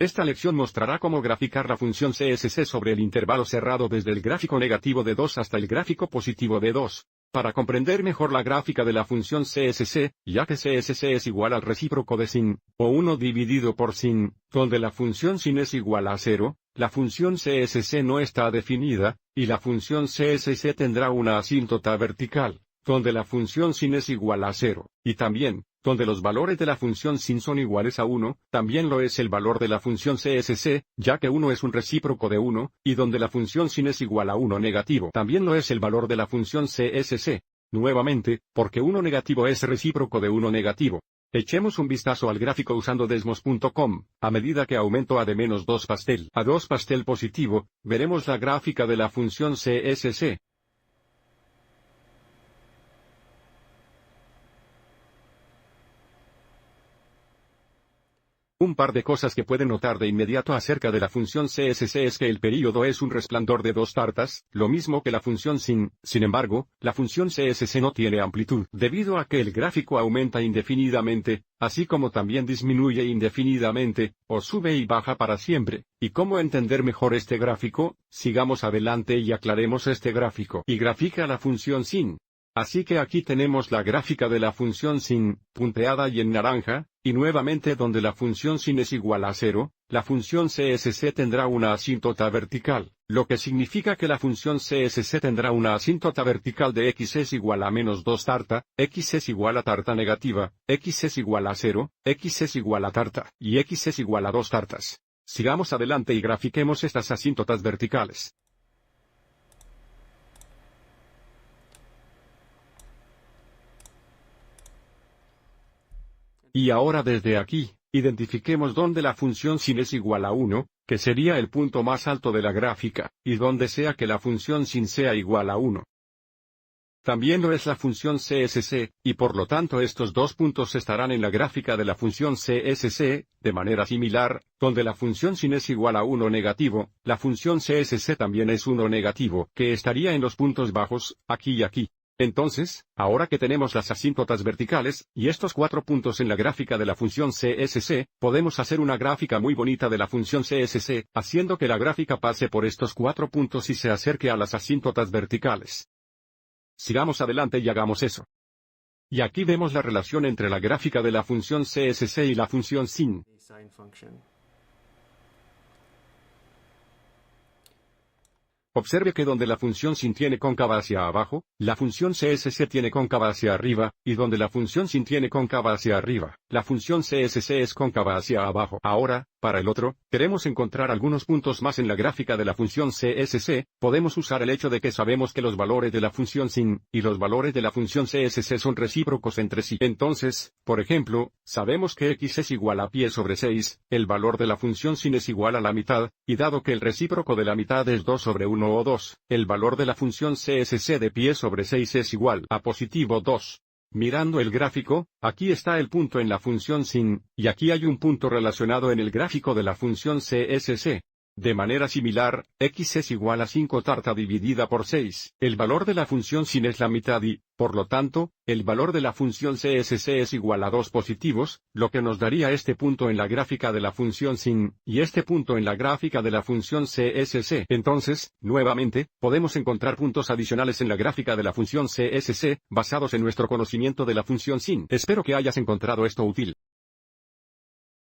Esta lección mostrará cómo graficar la función CSC sobre el intervalo cerrado desde el gráfico negativo de 2 hasta el gráfico positivo de 2. Para comprender mejor la gráfica de la función CSC, ya que CSC es igual al recíproco de sin, o 1 dividido por sin, donde la función sin es igual a 0, la función CSC no está definida, y la función CSC tendrá una asíntota vertical, donde la función sin es igual a 0, y también, donde los valores de la función sin son iguales a 1, también lo es el valor de la función CSC, ya que 1 es un recíproco de 1, y donde la función sin es igual a 1 negativo, también lo es el valor de la función CSC. Nuevamente, porque 1 negativo es recíproco de 1 negativo. Echemos un vistazo al gráfico usando Desmos.com. A medida que aumento a de menos 2 pastel a 2 pastel positivo, veremos la gráfica de la función CSC. Un par de cosas que pueden notar de inmediato acerca de la función CSC es que el período es un resplandor de 2 tartas, lo mismo que la función sin. Sin embargo, la función CSC no tiene amplitud, debido a que el gráfico aumenta indefinidamente, así como también disminuye indefinidamente, o sube y baja para siempre. ¿Y cómo entender mejor este gráfico? Sigamos adelante y aclaremos este gráfico. Y grafica la función sin. Así que aquí tenemos la gráfica de la función sin, punteada y en naranja, y nuevamente donde la función sin es igual a 0, la función CSC tendrá una asíntota vertical, lo que significa que la función CSC tendrá una asíntota vertical de x es igual a menos 2 tarta, x es igual a tarta negativa, x es igual a 0, x es igual a tarta, y x es igual a 2 tartas. Sigamos adelante y grafiquemos estas asíntotas verticales. Y ahora desde aquí, identifiquemos dónde la función sin es igual a 1, que sería el punto más alto de la gráfica, y donde sea que la función sin sea igual a 1. También lo es la función CSC, y por lo tanto estos dos puntos estarán en la gráfica de la función CSC, de manera similar, donde la función sin es igual a 1 negativo, la función CSC también es 1 negativo, que estaría en los puntos bajos, aquí y aquí. Entonces, ahora que tenemos las asíntotas verticales, y estos 4 puntos en la gráfica de la función CSC, podemos hacer una gráfica muy bonita de la función CSC, haciendo que la gráfica pase por estos 4 puntos y se acerque a las asíntotas verticales. Sigamos adelante y hagamos eso. Y aquí vemos la relación entre la gráfica de la función CSC y la función sin. Observe que donde la función sin tiene cóncava hacia abajo, la función CSC tiene cóncava hacia arriba, y donde la función sin tiene cóncava hacia arriba, la función CSC es cóncava hacia abajo. Ahora, para el otro, queremos encontrar algunos puntos más en la gráfica de la función CSC, podemos usar el hecho de que sabemos que los valores de la función sin, y los valores de la función CSC son recíprocos entre sí. Entonces, por ejemplo, sabemos que x es igual a pi sobre 6, el valor de la función sin es igual a la mitad, y dado que el recíproco de la mitad es 2 sobre 1 o 2, el valor de la función CSC de pi sobre 6 es igual a positivo 2. Mirando el gráfico, aquí está el punto en la función sin, y aquí hay un punto relacionado en el gráfico de la función CSC. De manera similar, x es igual a 5 tarta dividida por 6. El valor de la función sin es la mitad y, por lo tanto, el valor de la función CSC es igual a 2 positivos, lo que nos daría este punto en la gráfica de la función sin, y este punto en la gráfica de la función CSC. Entonces, nuevamente, podemos encontrar puntos adicionales en la gráfica de la función CSC, basados en nuestro conocimiento de la función sin. Espero que hayas encontrado esto útil.